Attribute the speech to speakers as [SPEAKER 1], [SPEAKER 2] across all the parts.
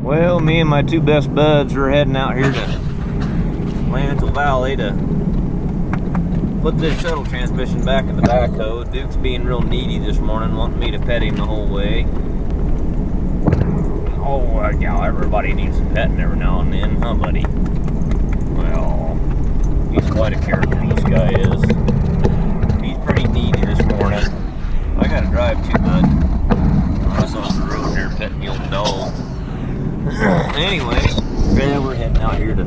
[SPEAKER 1] Well, me and my two best buds are heading out here to Landfill Valley to put this shuttle transmission back in the backhoe. Duke's being real needy this morning, wanting me to pet him the whole way. Oh, yeah, everybody needs some petting every now and then, huh, buddy? Well, he's quite a character, this guy is. He's pretty needy this morning. I gotta drive too, bud. I was on the road here petting the old dog. Anyway, yeah, we're heading out here to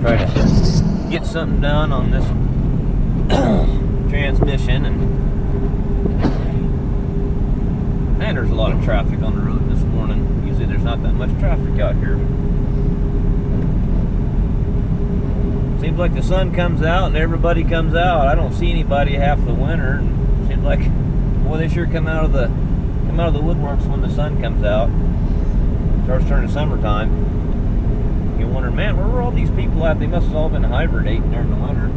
[SPEAKER 1] try to get something done on this transmission, and man, there's a lot of traffic on the road this morning. Usually there's not that much traffic out here. Seems like the sun comes out and everybody comes out. I don't see anybody half the winter. Seems like, boy, they sure come out of the woodworks when the sun comes out. Starts turning summertime. You wonder, man, where were all these people at? They must have all been hibernating during the winter.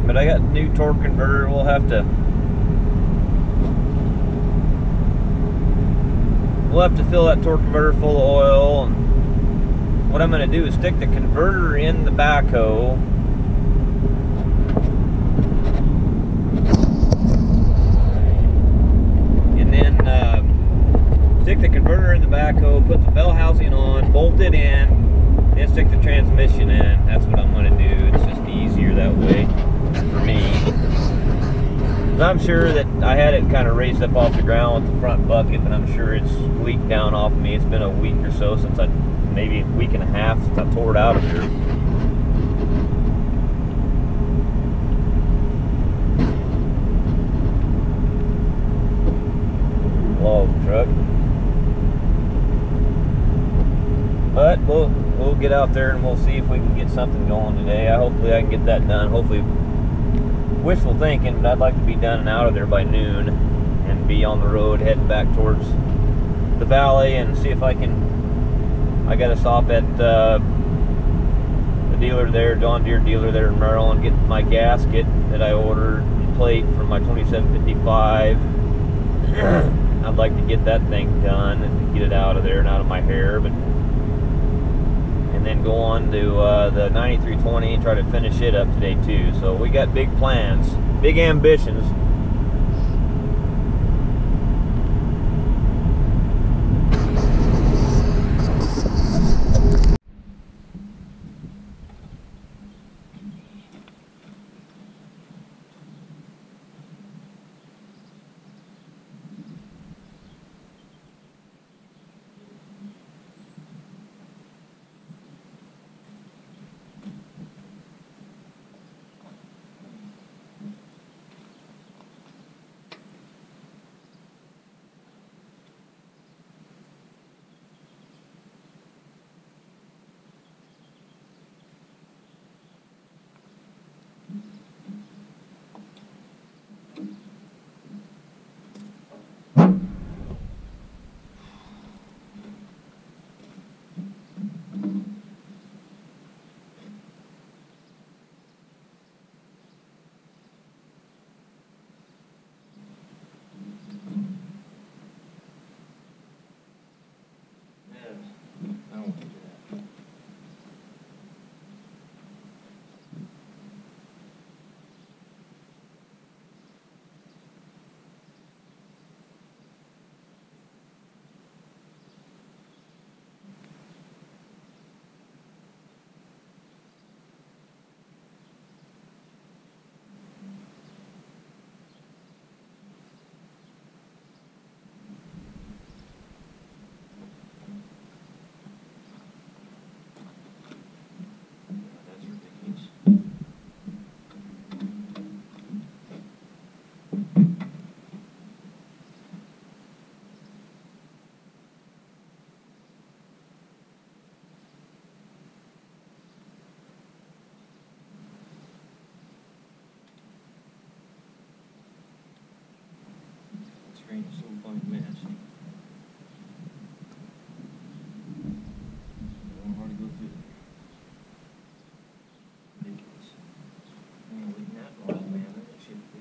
[SPEAKER 1] But I got a new torque converter. We'll have to fill that torque converter full of oil. And what I'm going to do is stick the converter in the backhoe. And then stick the converter in the backhoe, put the bell housing on, bolt it in, then stick the transmission in. That's what I'm going to do. It's just easier that way for me. I'm sure that I had it kind of raised up off the ground with the front bucket, but I'm sure it's leaked down off of me. It's been a week or so since maybe a week and a half since I tore it out of here. Log truck. But we'll get out there and we'll see if we can get something going today. Hopefully I can get that done. Hopefully, wishful thinking, but I'd like to be done and out of there by noon and be on the road heading back towards the valley and see if I got to stop at the dealer there, John Deere dealer there in Maryland, get my gasket that I ordered and plate for my 2755. I'd like to get that thing done and get it out of there and out of my hair, and then go on to the 9320 and try to finish it up today too. So we got big plans, big ambitions. Screen is so fun to miss. Hard to go through. Ridiculous. I'm gonna leave that off, man. That should be.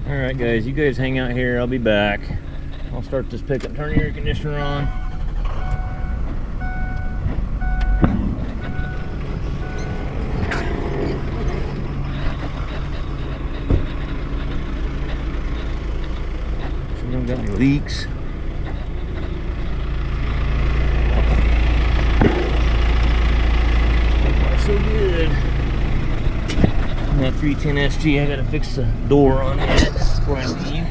[SPEAKER 1] Alright guys, you guys hang out here, I'll be back. I'll start this pickup, turn the air conditioner on. So we don't got any leaks. So far so good. That 310 SG, I gotta fix the door on it before I leave.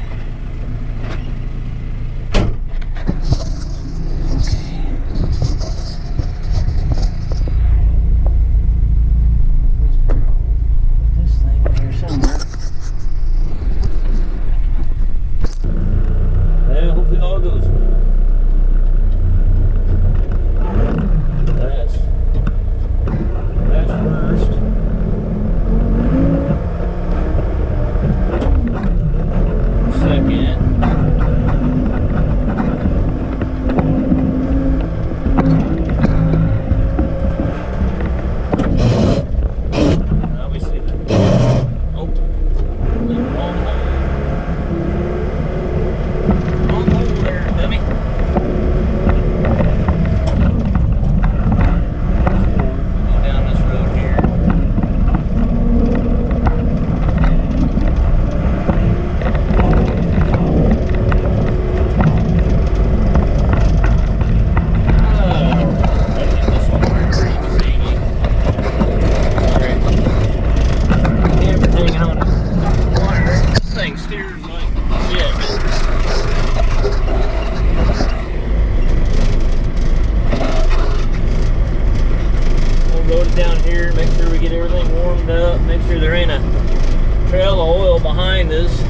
[SPEAKER 1] trail of oil behind us.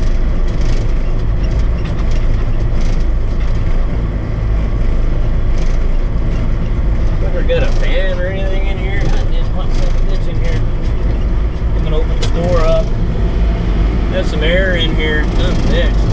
[SPEAKER 1] Never got a fan or anything in here. God damn, hot son of a bitch in here. I'm gonna open the door up. There's some air in here. Son of a bitch.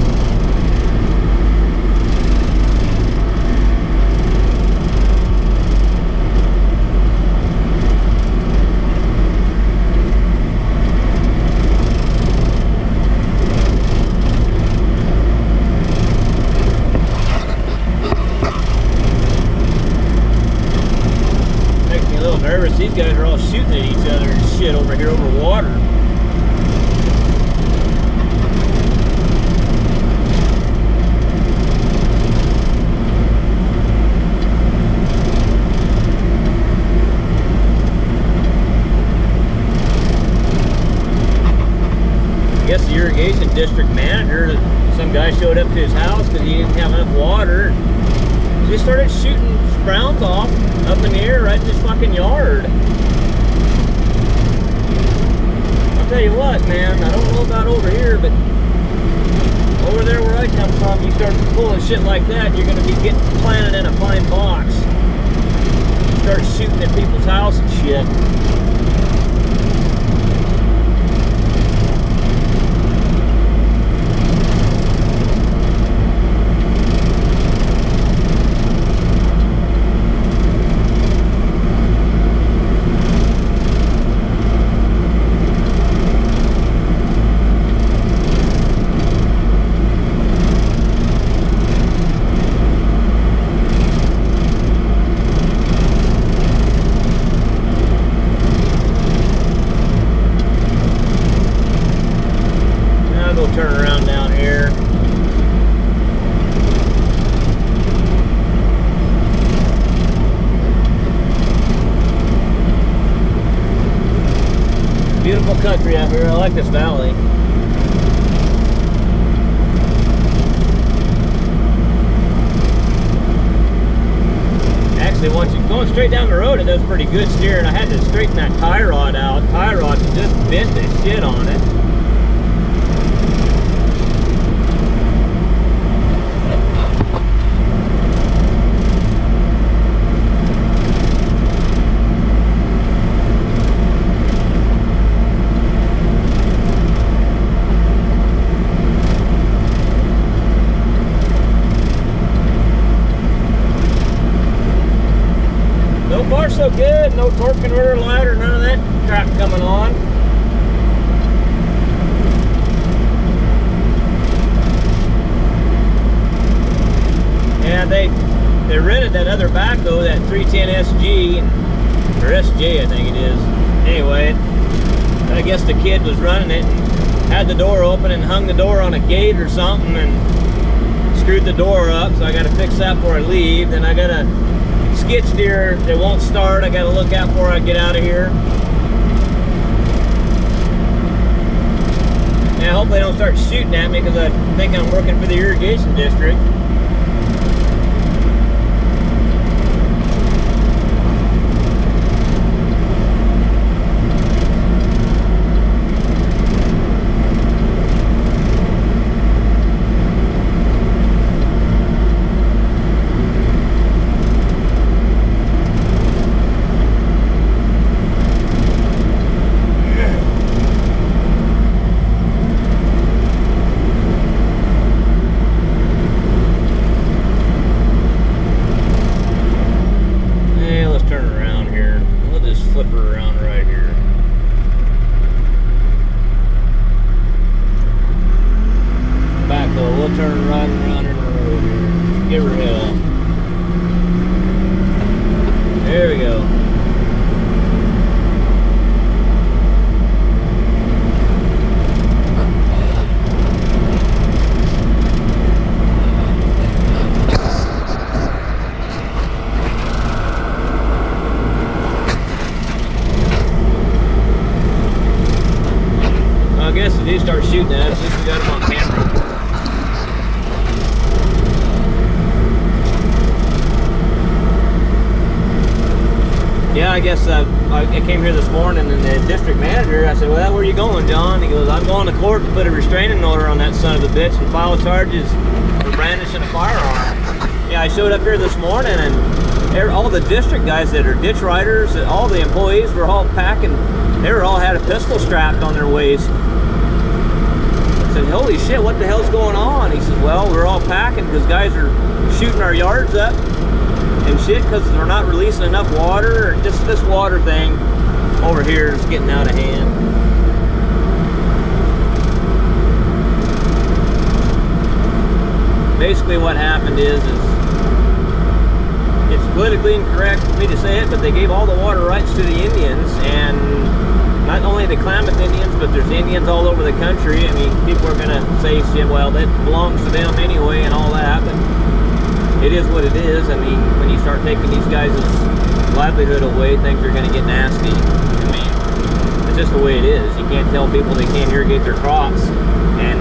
[SPEAKER 1] Nervous. These guys are all shooting at each other and shit over here over water. I guess the irrigation district manager, some guy showed up to his house because he didn't have enough water. He started shooting browns off up in the air right in his fucking yard. I'll tell you what, man, I don't know about over here, but over there where I come from, you start pulling shit like that, you're gonna be getting planted in a fine box. You start shooting at people's house and shit. Turn around down here. Beautiful country out here. I like this valley. Actually, once you're going straight down the road, it does pretty good steering. I had to straighten that tie rod out. Tie rod just bent the shit on it. So far so good, no torque converter light or none of that crap coming on. Yeah, they rented that other backhoe, that 310 SG, or SJ I think it is. Anyway, I guess the kid was running it and had the door open and hung the door on a gate or something and screwed the door up, so I got to fix that before I leave. Then I got to skid steer that won't start. I got to look out before I get out of here. Yeah, hopefully they don't start shooting at me because I think I'm working for the irrigation district. Turn right around in the road here. Give her hell. There we go. Well, I guess if you start shooting at us, at least we got them on camera. Yeah, I guess I came here this morning, and the district manager, I said, well, where are you going, John? He goes, I'm going to court to put a restraining order on that son of a bitch and file charges for brandishing a firearm. Yeah, I showed up here this morning, and all the district guys that are ditch riders, all the employees were all packing. They were all had a pistol strapped on their waist. I said, holy shit, what the hell's going on? He says, well, we're all packing because guys are shooting our yards up and shit because they're not releasing enough water. Or just this water thing over here is getting out of hand. Basically what happened is it's politically incorrect for me to say it, but they gave all the water rights to the Indians, and not only the Klamath Indians, but there's Indians all over the country. I mean, people are going to say, well, that belongs to them anyway and all that, but it is what it is. I mean, when you start taking these guys' livelihood away, things are going to get nasty. I mean, it's just the way it is. You can't tell people they can't irrigate their crops, and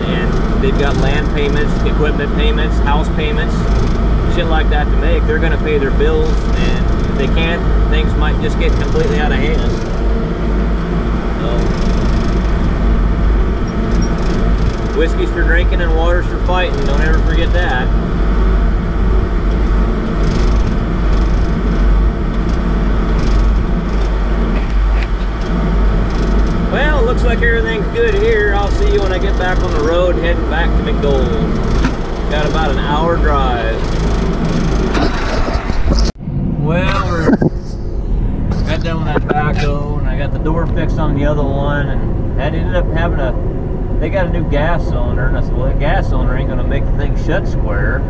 [SPEAKER 1] they've got land payments, equipment payments, house payments, shit like that to make. They're going to pay their bills, and if they can't, things might just get completely out of hand. So, whiskey's for drinking and water's for fighting. Don't ever forget that. Well, looks like everything's good here. I'll see you when I get back on the road heading back to McDowell. Got about an hour drive. Well, got done with that backhoe, and I got the door fixed on the other one, and that ended up having they got a new gas cylinder, and I said, well, that gas cylinder ain't gonna make the thing shut square.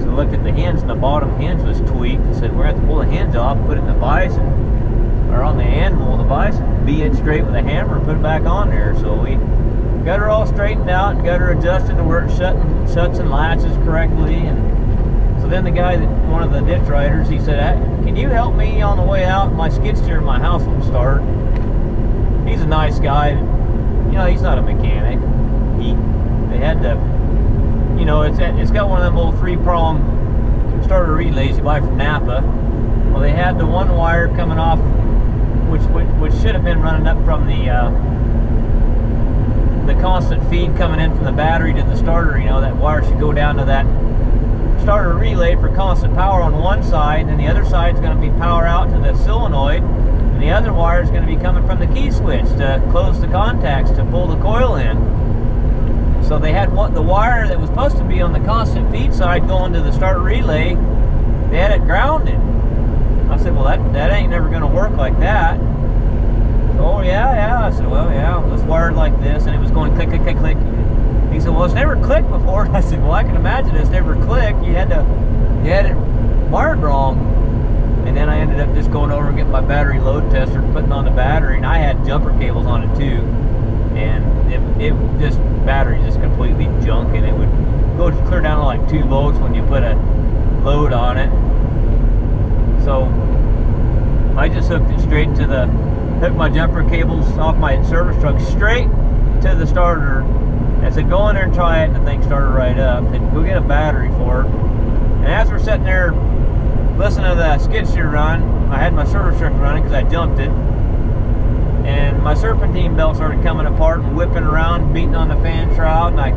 [SPEAKER 1] So I looked at the hinge, and the bottom hinge was tweaked. I said, we're gonna have to pull the hinge off, put it in the vise, or on the anvil of the vise, and beat it straight with a hammer and put it back on there. So we got her all straightened out and got her adjusted to where it shuts and latches correctly. And so then the guy, one of the ditch riders, he said, hey, can you help me on the way out? My skid steer in my house won't start. He's a nice guy. You know, he's not a mechanic. They had to, you know, it's got one of them old 3-prong starter relays you buy from Napa. Well, they had the one wire coming off, which should have been running up from the constant feed coming in from the battery to the starter. You know, that wire should go down to that starter relay for constant power on one side, and the other side is going to be power out to the solenoid, and the other wire is going to be coming from the key switch to close the contacts to pull the coil in. So they had the wire that was supposed to be on the constant feed side going to the starter relay, they had it grounded. I said, well, that ain't never going to work like that. Oh, yeah. I said, well, yeah, it's wired like this, and it was going click, click, click, click. He said, well, it's never clicked before. I said, well, I can imagine it's never clicked. You had it wired wrong. And then I ended up just going over and getting my battery load tester, putting on the battery, and I had jumper cables on it too. And battery just completely junk, and it would go clear down to like 2 volts when you put a load on it. So I just hooked my jumper cables off my service truck straight to the starter. I said, go in there and try it, and the thing started right up. I said, go get a battery for it. And as we're sitting there listening to the skid steer run, I had my service truck running because I jumped it. And my serpentine belt started coming apart and whipping around, beating on the fan shroud, and I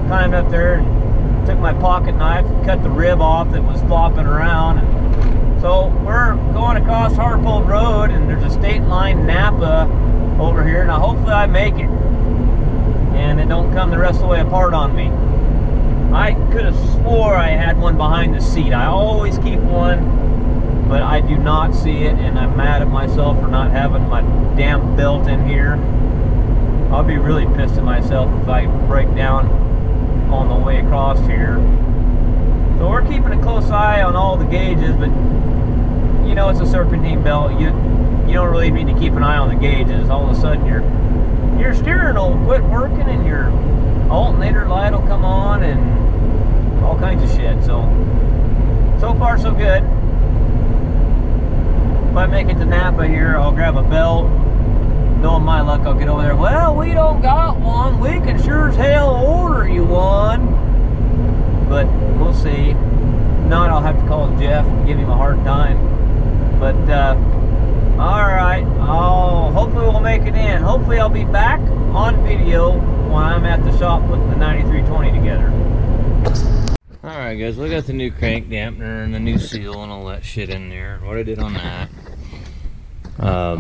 [SPEAKER 1] climbed up there and took my pocket knife and cut the rib off that was flopping around. And so we're going across Harpold Road, and there's a state line Napa over here. Now hopefully I make it, and it don't come the rest of the way apart on me. I could have swore I had one behind the seat. I always keep one, but I do not see it, and I'm mad at myself for not having my damn belt in here. I'll be really pissed at myself if I break down on the way across here. So we're keeping a close eye on all the gauges, but you know, it's a serpentine belt. You don't really need to keep an eye on the gauges. All of a sudden your steering will quit working, and your alternator light will come on, and all kinds of shit. So far so good. If I make it to Napa here, I'll grab a belt. Knowing my luck, I'll get over there. Well, we don't got one. We can sure as hell order you one. But we'll see. If not, I'll have to call Jeff and give him a hard time. But Alright, hopefully we'll make it in. Hopefully I'll be back on video when I'm at the shop putting the 9320 together. Alright guys, we got the new crank dampener and the new seal and all that shit in there. What I did on that, I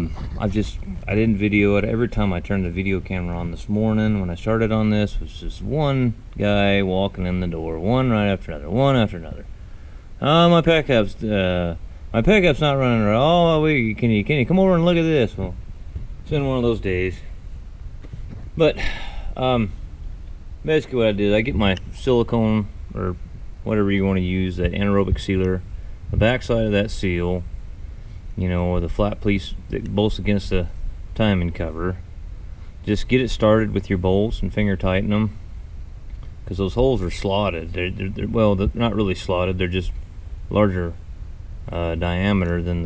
[SPEAKER 1] didn't video it. Every time I turned the video camera on this morning when I started on this, was just one guy walking in the door, one right after another, one after another. My pickup's not running right. Oh, can you come over and look at this? Well, it's been one of those days. But basically what I did, I get my silicone or whatever you want to use, that anaerobic sealer, the back side of that seal, you know, or the flat piece that bolts against the timing cover. Just get it started with your bolts and finger tighten them, because those holes are slotted. They're not really slotted, they're just larger diameter than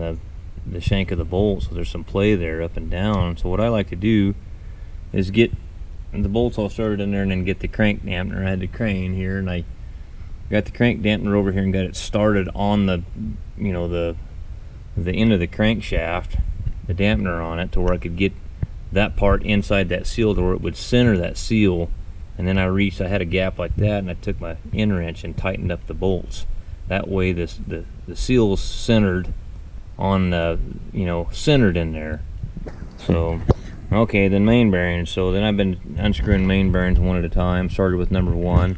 [SPEAKER 1] the shank of the bolt, so there's some play there up and down. So what I like to do is get the bolts all started in there and then get the crank dampener. I had the crane here and I got the crank dampener over here and got it started on the, you know, the end of the crankshaft, the dampener on it, to where I could get that part inside that seal to where it would center that seal. And then I had a gap like that, and I took my end wrench and tightened up the bolts. That way the seal's centered on the, you know, centered in there. So okay, then main bearings. So then I've been unscrewing main bearings one at a time. Started with number 1.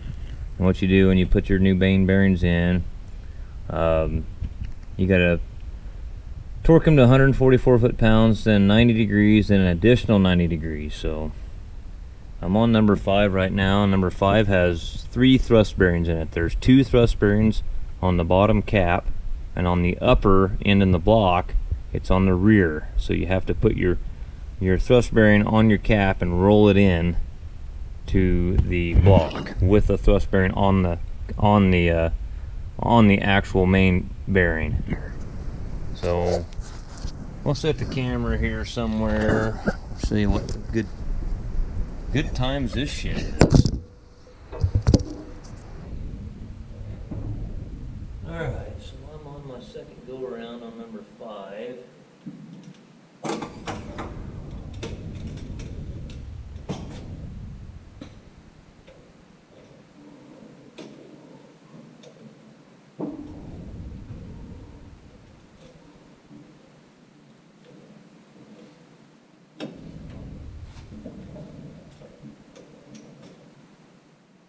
[SPEAKER 1] And what you do when you put your new main bearings in, you gotta torque them to 144 foot-pounds, then 90 degrees, then an additional 90 degrees. So I'm on number 5 right now. Number 5 has 3 thrust bearings in it. There's 2 thrust bearings on the bottom cap, and on the upper end in the block, it's on the rear. So you have to put your thrust bearing on your cap and roll it in to the block with the thrust bearing on the actual main bearing. So we'll set the camera here somewhere. See what good times this shit is. Alright, so I'm on my second go around on number 5.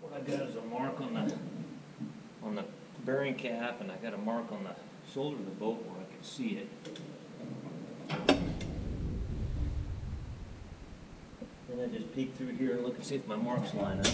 [SPEAKER 1] What I got is a mark on the bearing cap, and I got a mark on the shoulder of the boat where I can see it. Then I just peek through here and look and see if my marks line up.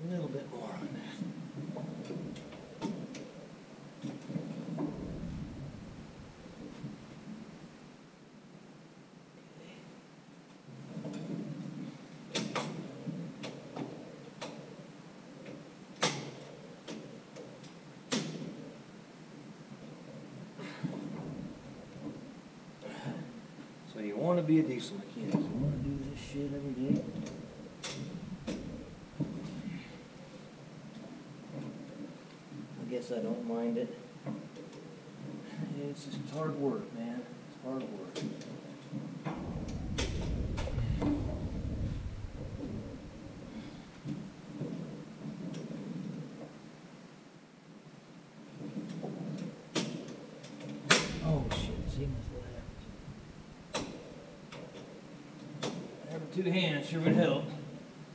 [SPEAKER 1] A little bit more on that. So you want to be a diesel mechanic. You want to do this shit every day. I guess I don't mind it. It's just hard work, man. It's hard work. Oh shit, see what happens. Having 2 hands sure would help.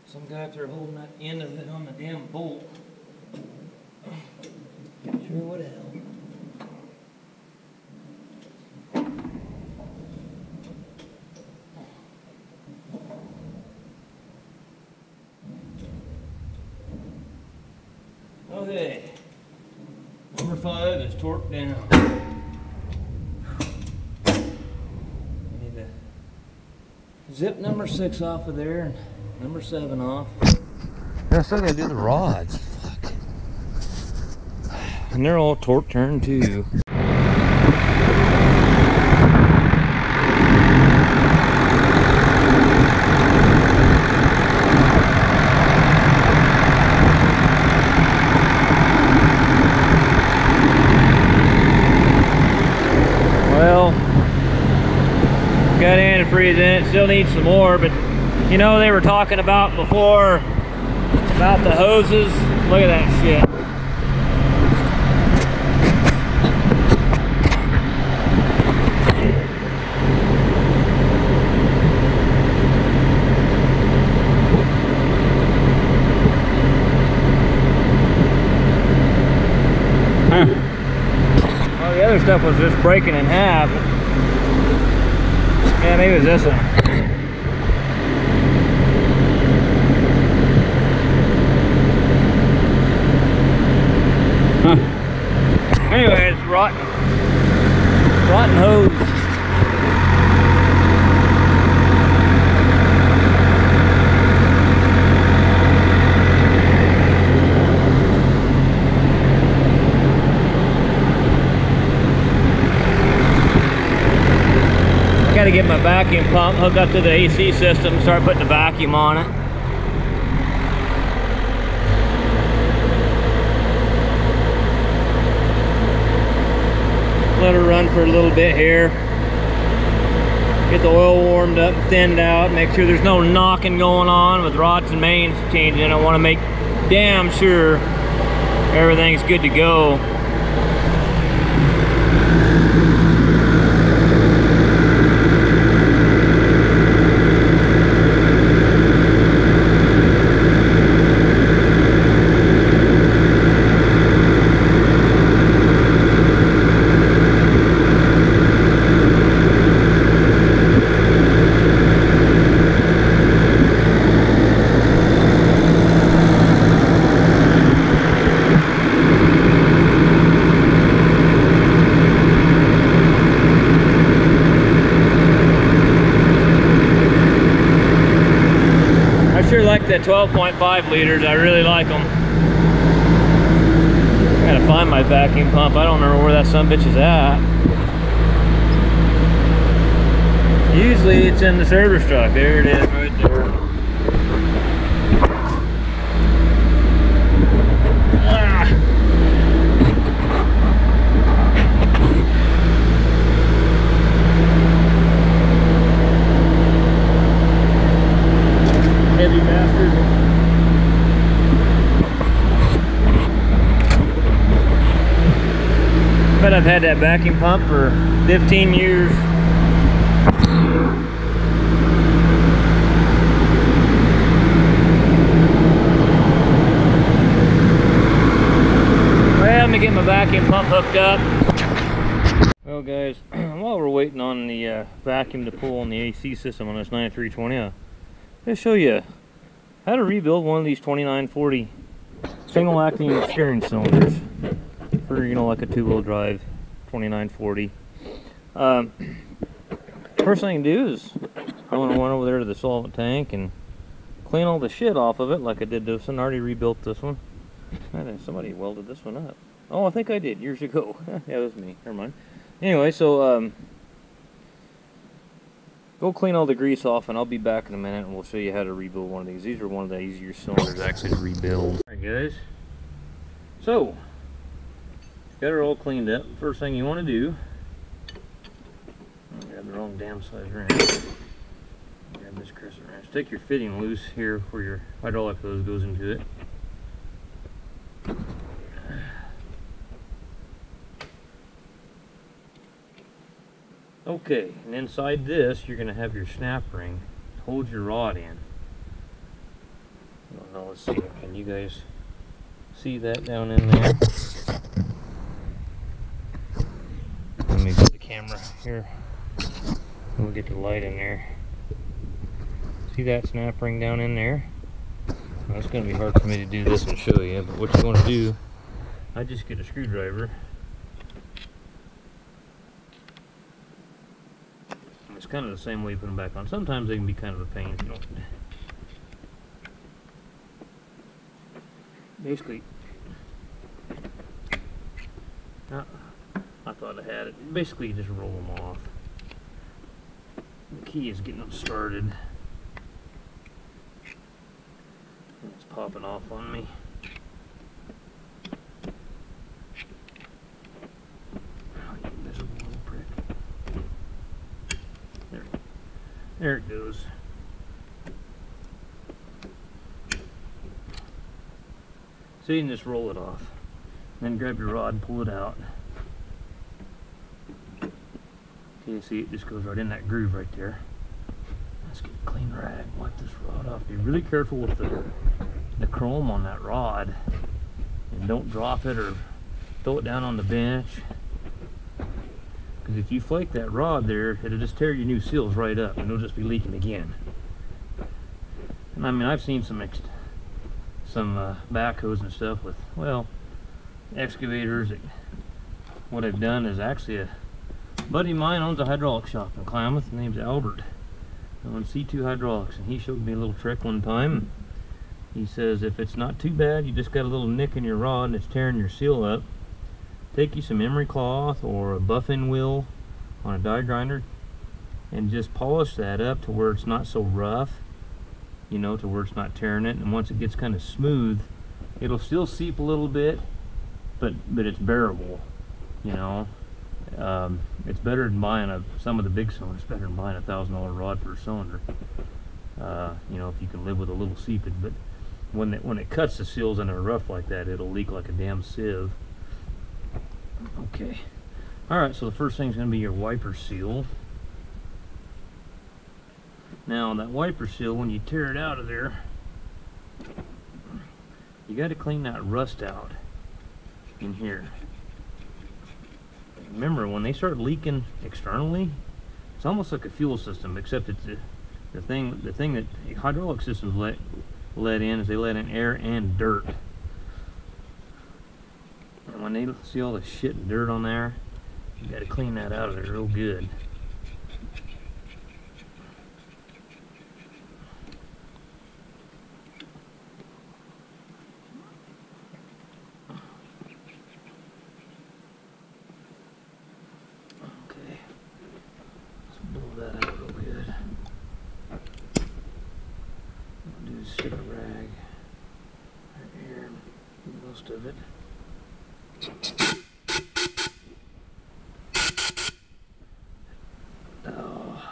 [SPEAKER 1] Some guy up there holding that end of it on the damn bolt. Sure would help. Okay, number 5 is torqued down. I need to zip number 6 off of there and number 7 off. I still gotta do the rods. Fuck. And they're all torque turned too. Well, got antifreeze in it, still needs some more, but you know, they were talking about before about the hoses. Look at that shit. Well, the other stuff was just breaking in half. Yeah, maybe it was this one. Anyway, it's rotten hose. I gotta get my vacuum pump hooked up to the AC system and start putting the vacuum on it. Let her run for a little bit here. Get the oil warmed up and thinned out. Make sure there's no knocking going on with rods and mains changing. I want to make damn sure everything's good to go. That 12.5 liters, I really like them. I gotta find my vacuum pump. I don't remember where that sumbitch is at. Usually it's in the service truck. There it is, right there. Heavy bastard. But I've had that vacuum pump for 15 years. Well, let me get my vacuum pump hooked up. Well guys, while we're waiting on the vacuum to pull on the AC system on this 9320, I'll show you how to rebuild one of these 2940 single acting steering cylinders for, you know, like a two-wheel drive 2940. First thing to do is I want to run over there to the solvent tank and clean all the shit off of it like I did this one. I already rebuilt this one. Somebody welded this one up. Oh, I think I did years ago. Yeah, that was me. Never mind. Anyway, so go clean all the grease off, and I'll be back in a minute and we'll show you how to rebuild one of these. These are one of the easier cylinders actually to rebuild. Alright guys, so got her all cleaned up. First thing you want to do, I grabbed the wrong damn size wrench. Grab this crescent wrench. Take your fitting loose here where your hydraulic hose goes into it. Okay, and inside this, you're going to have your snap ring. Hold your rod in. I don't know, let's see, can you guys see that down in there? Let me get the camera here. We'll get the light in there. See that snap ring down in there? Well, it's going to be hard for me to do this and show you, but what you want to do, I just get a screwdriver. It's kind of the same way you put them back on. Sometimes they can be kind of a pain if you don't. basically, I thought I had it. Basically, you just roll them off. The key is getting them started. It's popping off on me. Oh, you miserable little prick. There it goes. So you can just roll it off. Then grab your rod and pull it out. Okay, see, it just goes right in that groove right there. Let's get a clean rag, wipe this rod off. Be really careful with the chrome on that rod. And don't drop it or throw it down on the bench. Because if you flake that rod there, it'll just tear your new seals right up and it'll just be leaking again. And I mean, I've seen some backhoes and stuff with, well, excavators. What I've done is actually a buddy of mine owns a hydraulic shop in Klamath. His name's Albert. On C2 Hydraulics, and he showed me a little trick one time. He says if it's not too bad, you just got a little nick in your rod and it's tearing your seal up, take you some emery cloth or a buffing wheel on a die grinder and just polish that up to where it's not so rough, you know, to where it's not tearing it. And once it gets kind of smooth, it'll still seep a little bit, but it's bearable, you know. It's better than buying some of the big cylinders. It's better than buying a $1,000 rod per cylinder. You know, if you can live with a little seepage. But when it cuts the seals and they're rough like that, it'll leak like a damn sieve. Okay. All right. So the first thing is going to be your wiper seal. Now that wiper seal, when you tear it out of there, you got to clean that rust out in here. Remember, when they start leaking externally, it's almost like a fuel system, except it's the thing that hydraulic systems let in is they let in air and dirt. And when they see all the shit and dirt on there, you got to clean that out of there real good. Stick a rag right here, most of it. Oh.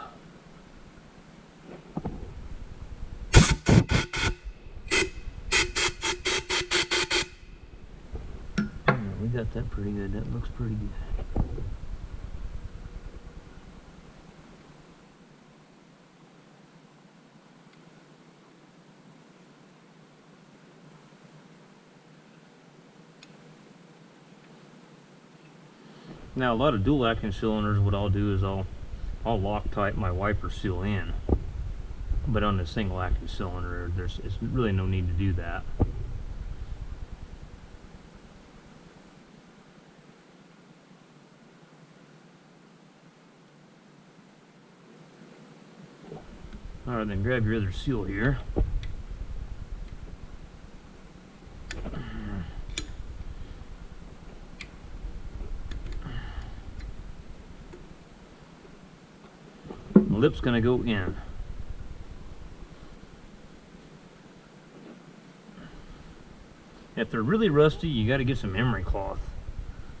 [SPEAKER 1] We got that pretty good. That looks pretty good. Now a lot of dual acting cylinders, what I'll do is I'll Loctite my wiper seal in, but on the single acting cylinder it's really no need to do that. Alright, then grab your other seal here. The lip's going to go in. If they're really rusty, you got to get some emery cloth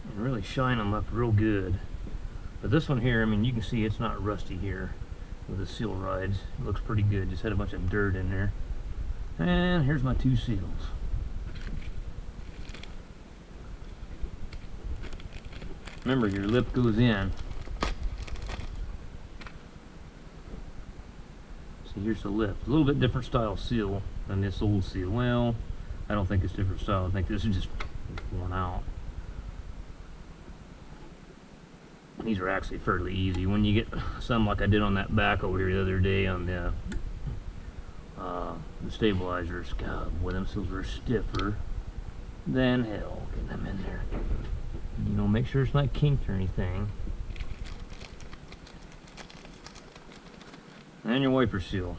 [SPEAKER 1] and really shine them up real good. But this one here, I mean, you can see it's not rusty here with the seal rides. It looks pretty good. Just had a bunch of dirt in there. And here's my two seals. Remember, your lip goes in. Here's the lip. A little bit different style seal than this old seal. Well, I don't think it's different style. I think this is just worn out. These are actually fairly easy. When you get some like I did on that back over here the other day on the stabilizers, God, boy, them seals are stiffer than hell. Getting them in there. You know, make sure it's not kinked or anything. And your wiper seal.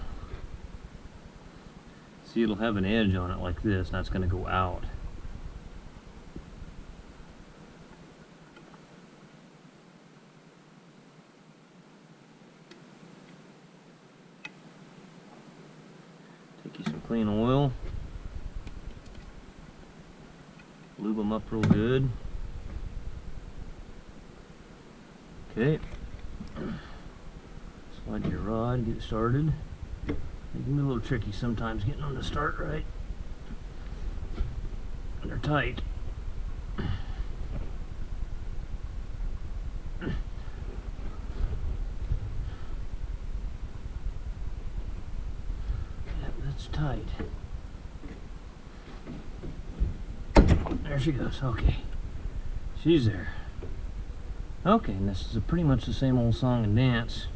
[SPEAKER 1] See, it'll have an edge on it like this, and that's going to go out. clean oil. Lube them up real good. Okay. Slide your rod, get it started. It can be a little tricky sometimes getting them to start right. They're tight. Yep, that's tight. There she goes. Okay. She's there. Okay, and this is pretty much the same old song and dance.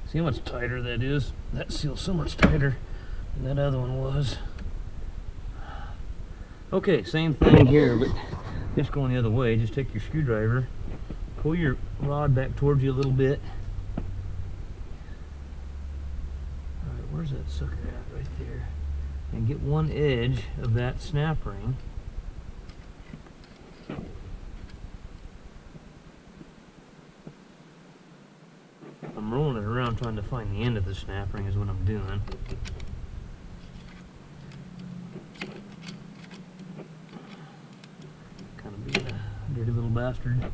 [SPEAKER 1] See how much tighter that is? That seal's so much tighter than that other one was. Okay, same thing here, but just going the other way. Just take your screwdriver, pull your rod back towards you a little bit. Alright, where's that sucker at? Right there. And get one edge of that snap ring. I'm rolling it around trying to find the end of the snap ring is what I'm doing. Kind of being a dirty little bastard.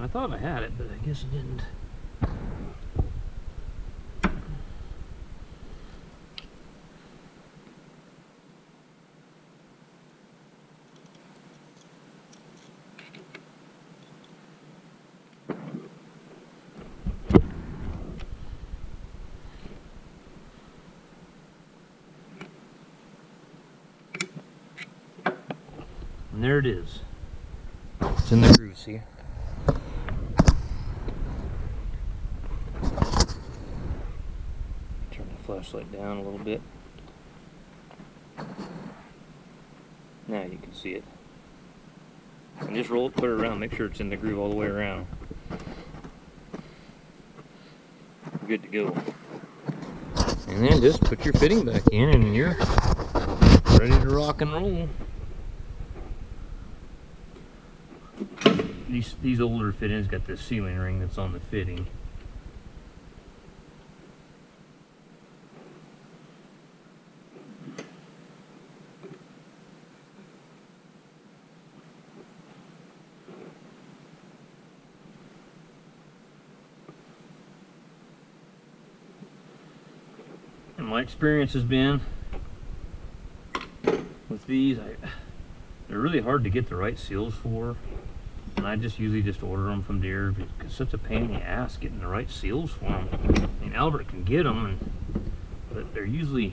[SPEAKER 1] I thought I had it, but I guess I didn't. And there it is. It's in the groove, see? Turn the flashlight down a little bit. Now you can see it. And just roll it, put it around, make sure it's in the groove all the way around. Good to go. And then just put your fitting back in and you're ready to rock and roll. These older fittings got this sealing ring that's on the fitting. And my experience has been with these, they're really hard to get the right seals for. And I just usually just order them from Deere because it's such a pain in the ass getting the right seals for them. I mean, Albert can get them, but they're usually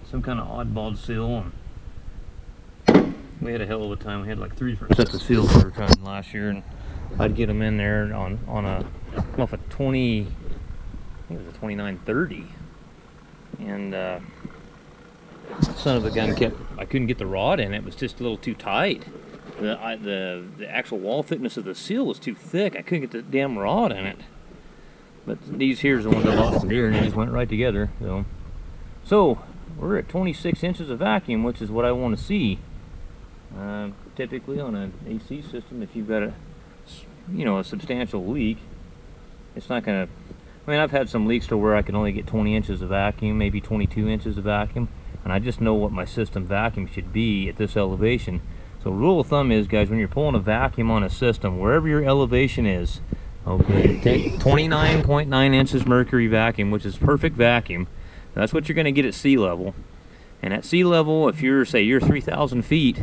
[SPEAKER 1] some kind of oddball seal. And we had a hell of a time. We had like 3 different sets of seals we were trying last year, and I'd get them in there on off a 20, I think it was a 2930, and son of a gun I couldn't get the rod in. It was just a little too tight. The actual wall thickness of the seal was too thick. I couldn't get the damn rod in it. But these here's the ones I lost from Deere, and they just went right together. So we're at 26 inches of vacuum, which is what I want to see. Typically on an AC system, if you've got a substantial leak, it's not gonna. I mean, I've had some leaks to where I can only get 20 inches of vacuum, maybe 22 inches of vacuum, and I just know what my system vacuum should be at this elevation. So rule of thumb is, guys, when you're pulling a vacuum on a system, wherever your elevation is, okay, take 29.9 inches mercury vacuum, which is perfect vacuum. That's what you're going to get at sea level. And at sea level, if you're, say, you're 3,000 feet,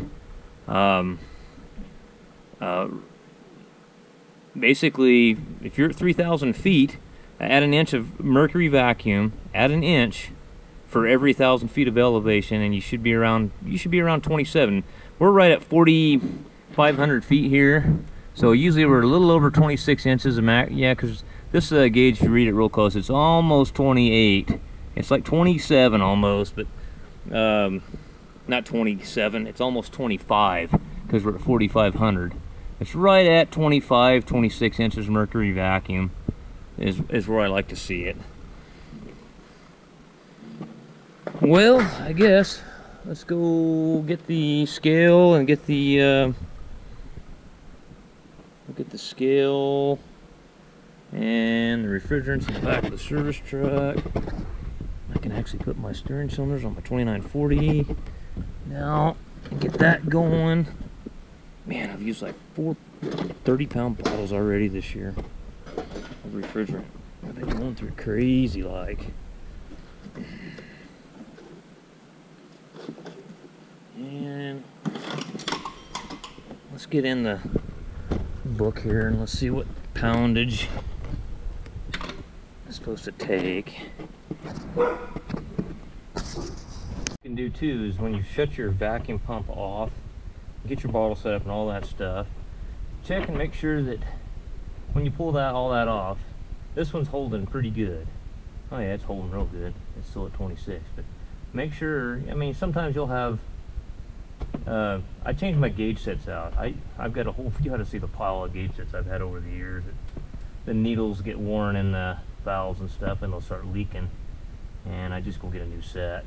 [SPEAKER 1] basically, if you're at 3,000 feet, add an inch of mercury vacuum, add an inch for every 1,000 feet of elevation, and you should be around 27. We're right at 4,500 feet here, So usually we're a little over 26 inches of max. Yeah, because this gauge, if you read it real close, it's almost 28. It's like 27 almost, but not 27. It's almost 25 because we're at 4,500. It's right at 25, 26 inches mercury vacuum is where I like to see it. Well, I guess let's go get the scale and get the scale and the refrigerants in the back of the service truck. I can actually put my steering cylinders on my 2940 now and get that going. Man, I've used like 4 30-pound bottles already this year of refrigerant. I've been going through crazy like. And let's get in the book here and let's see what poundage it's supposed to take. What you can do too is when you shut your vacuum pump off, get your bottle set up and all that stuff, check and make sure that when you pull all that off, this one's holding pretty good. Oh yeah, it's holding real good. It's still at 26, but make sure, I mean, sometimes you'll have I changed my gauge sets out. I've got a whole, you got to see the pile of gauge sets I've had over the years. The needles get worn in the valves and stuff and they'll start leaking, and I just go get a new set.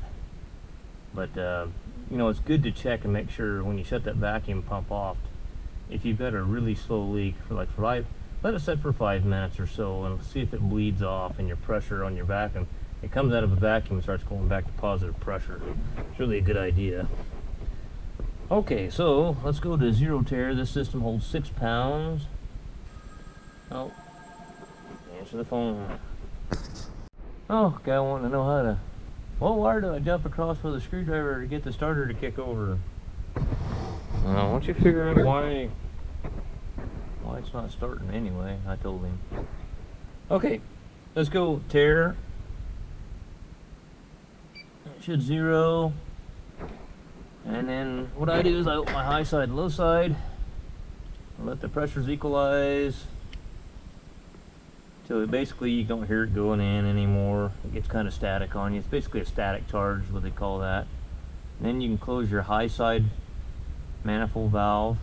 [SPEAKER 1] But you know, it's good to check and make sure when you shut that vacuum pump off, if you've got a really slow leak, let it set for 5 minutes or so and see if it bleeds off and your pressure on your vacuum, it comes out of a vacuum and starts going back to positive pressure. It's really a good idea. Okay, so let's go to zero tear. This system holds 6 pounds. Oh, answer the phone. Oh, guy wanting to know how to, what wire do I jump across with a screwdriver to get the starter to kick over? Why don't you figure out why it's not starting anyway, I told him. Okay, let's go tear. It should zero. And then what I do is I open my high side and low side. I let the pressures equalize till basically you don't hear it going in anymore. It gets kind of static on you. It's basically a static charge, what they call that. And then you can close your high side manifold valve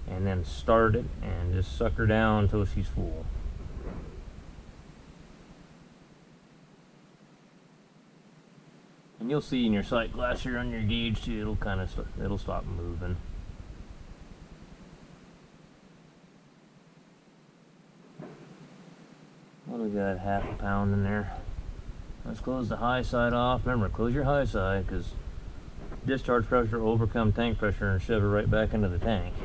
[SPEAKER 1] and then start it and just suck her down until she's full. And you'll see in your sight glass here on your gauge too, it'll kind of it'll stop moving. What do we got? Half a pound in there. Let's close the high side off. Remember, close your high side because discharge pressure will overcome tank pressure and shove it right back into the tank.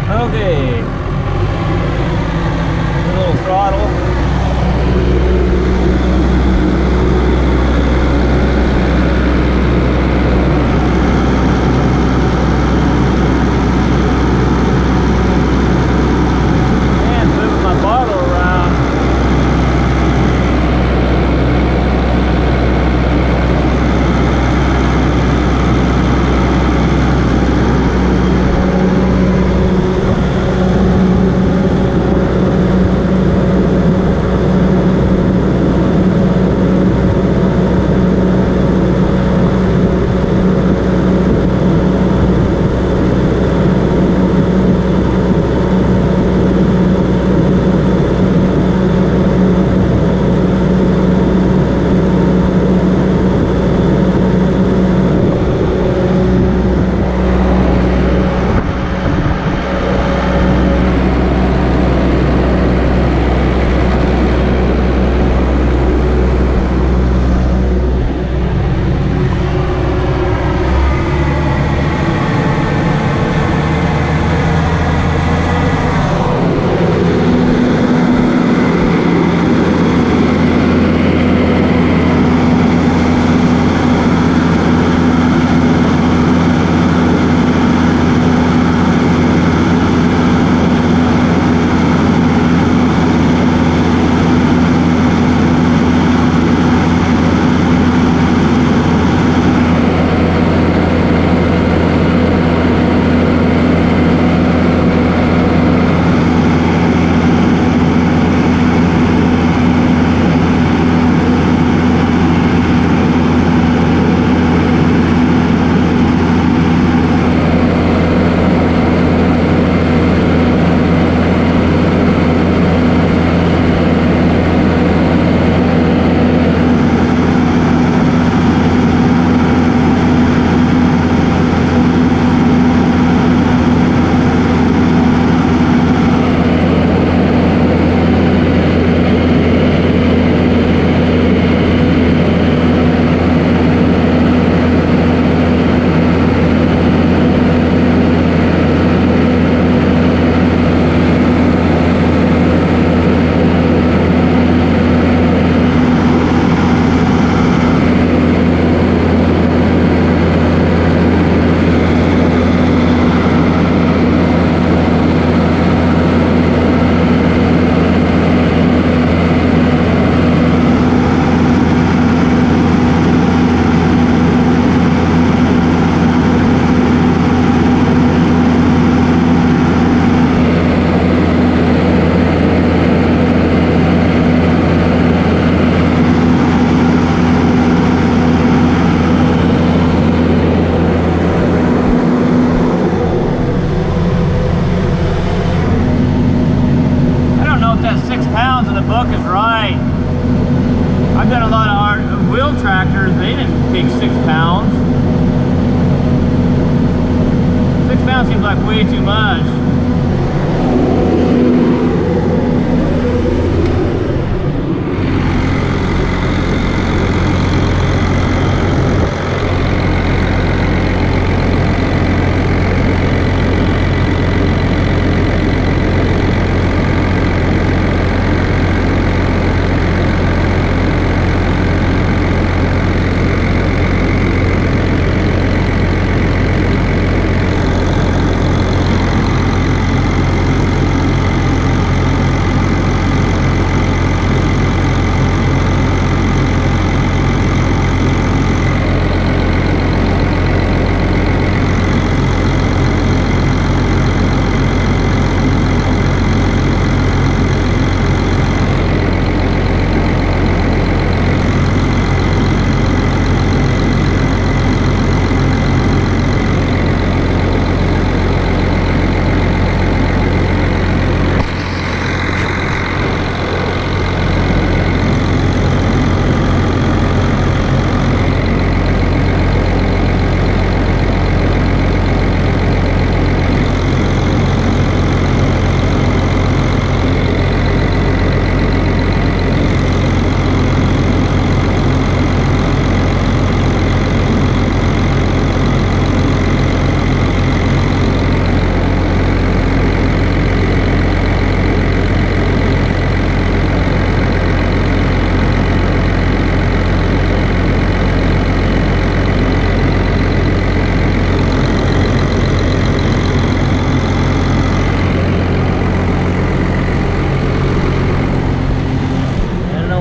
[SPEAKER 1] Okay, a little throttle. And moving my bottle around. pounds in the book is right. I've got a lot of our wheel tractors, they didn't take 6 pounds. 6 pounds seems like way too much.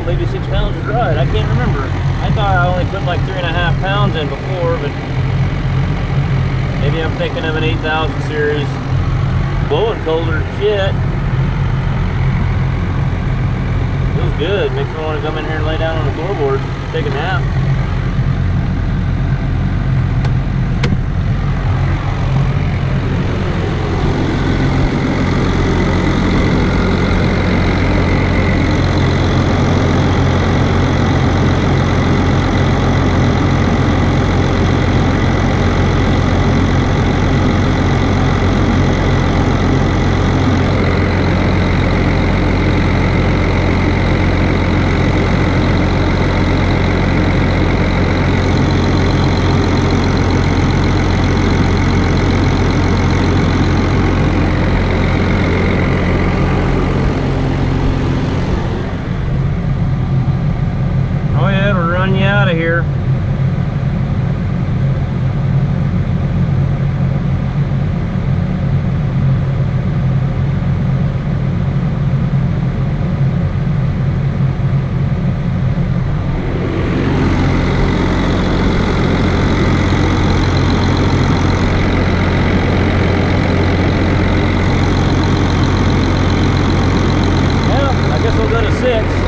[SPEAKER 1] Maybe 6 pounds is right. I can't remember. I thought I only put like 3.5 pounds in before, but maybe I'm thinking of an 8000 series. Blowing colder than shit. Feels good. Makes me want to come in here and lay down on the floorboard, take a nap. Out of here. Well, I guess we'll go to 6.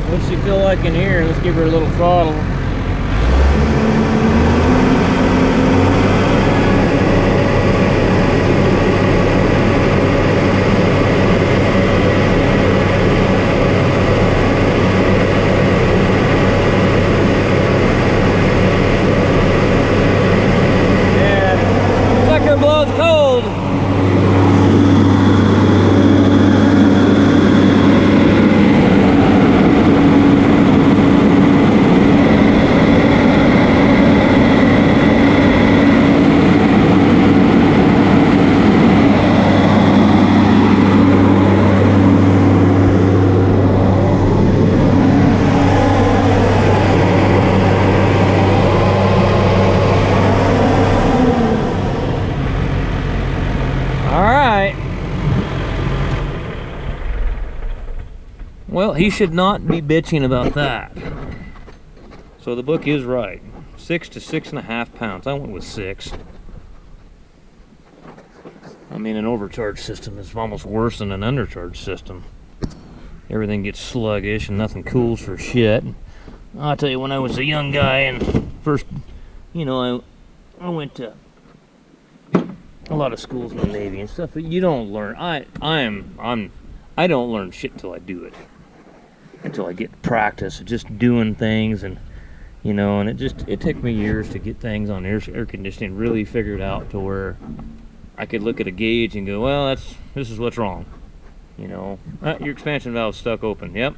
[SPEAKER 1] What's she feel like in here? Let's give her a little throttle. he should not be bitching about that. So the book is right. 6 to 6.5 pounds. I went with 6. I mean, an overcharged system is almost worse than an undercharged system. Everything gets sluggish and nothing cools for shit. I'll tell you, when I was a young guy and first, you know, I went to a lot of schools in the Navy and stuff, but you don't learn. I don't learn shit till I do it. Until I get practice of just doing things, and you know, and it took me years to get things on air conditioning really figured out to where I could look at a gauge and go, well, this is what's wrong. You know, your expansion valve's stuck open. Yep.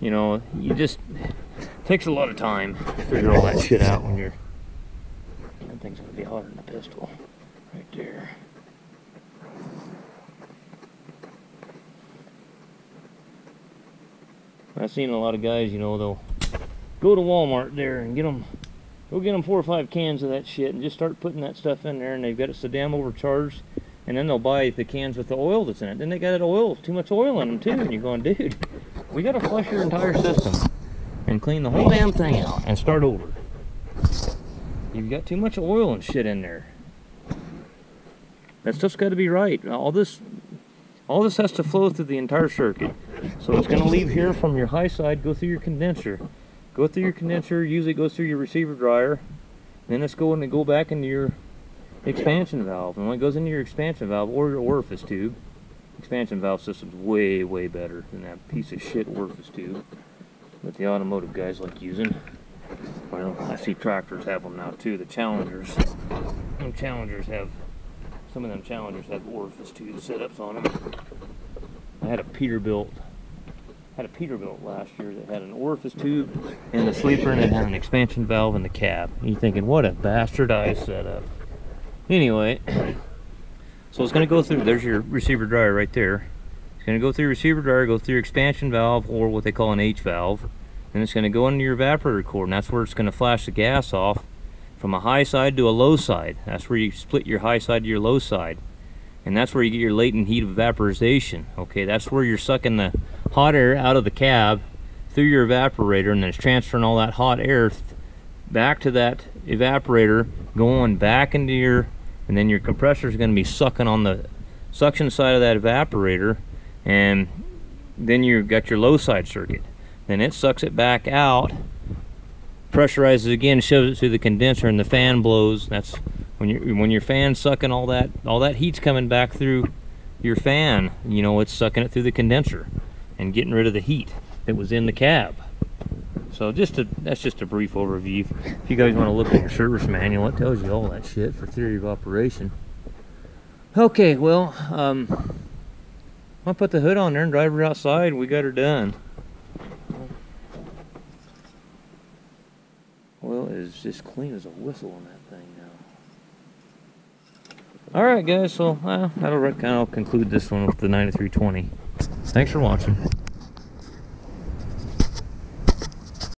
[SPEAKER 1] You know, it takes a lot of time to figure all that shit out when you're. That thing's gonna be hotter than a pistol, right there. I've seen a lot of guys, you know, they'll go to Walmart there and go get them 4 or 5 cans of that shit and just start putting that stuff in there, and they've got it so damn overcharged, and then they'll buy the cans with the oil that's in it. Then they got too much oil in them too, and you're going, dude, we gotta flush your entire system and clean the whole damn thing out and start over. You've got too much oil and shit in there. That stuff's got to be right. All this has to flow through the entire circuit. So it's going to leave here from your high side, go through your condenser. Go through your condenser, usually goes through your receiver dryer. Then it's going to go back into your expansion valve. And when it goes into your expansion valve or your orifice tube, expansion valve system's way, way better than that piece of shit orifice tube that the automotive guys like using. Well, I see tractors have them now too, the Challengers. Some of them Challengers have orifice tube setups on them. I had a Peterbilt last year that had an orifice tube in the sleeper, and it had an expansion valve in the cab. And you're thinking, what a bastardized setup. Anyway, so it's going to go through, there's your receiver dryer right there. It's going to go through your receiver dryer, go through your expansion valve, or what they call an H valve. Then it's going to go into your evaporator cord, and that's where it's going to flash the gas off from a high side to a low side. That's where you split your high side to your low side. And that's where you get your latent heat of vaporization. Okay, that's where you're sucking the hot air out of the cab through your evaporator, and then it's transferring all that hot air back to that evaporator, going back into your, and then your compressor is going to be sucking on the suction side of that evaporator, and then you've got your low side circuit. Then it sucks it back out, pressurizes again, shoves it through the condenser, and the fan blows. That's when your fan's sucking all that heat's coming back through your fan. You know, it's sucking it through the condenser and getting rid of the heat that was in the cab. So that's just a brief overview. If you guys want to look at your service manual, it tells you all that shit for theory of operation. Okay, well, I'll put the hood on there and drive her outside. We got her done. Oil is just clean as a whistle on that thing now. Alright guys, so that'll kind of conclude this one with the 9320. Thanks for watching.